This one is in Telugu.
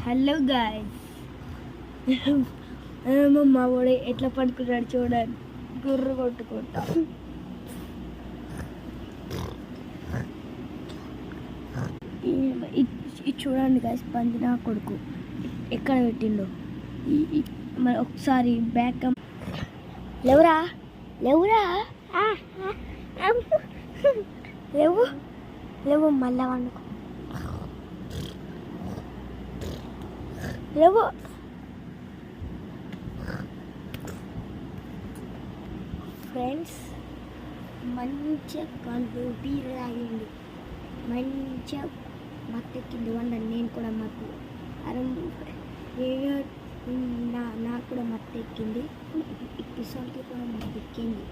హలో గాయ్స్, మా వాడు ఎట్లా పడుకున్నాడు చూడండి, గుర్రు కొట్టుకుంటా. ఇది చూడండి గాయ్స్, పంది నా కొడుకు ఎక్కడ పెట్టిండో. మరి ఒకసారి బ్యాక్ లేవురా లేవురా లేవు లేవు, మళ్ళా వండుకో లేవు. ఫ్రెండ్స్, మంచిగా కళ్ళు బీరు తాగింది, మంచిగా మత్తెక్కింది వండండి. నేను కూడా మత్తు నాకు కూడా మత్తెక్కింది, ఈ పిసోల్కి కూడా మత్తెక్కింది.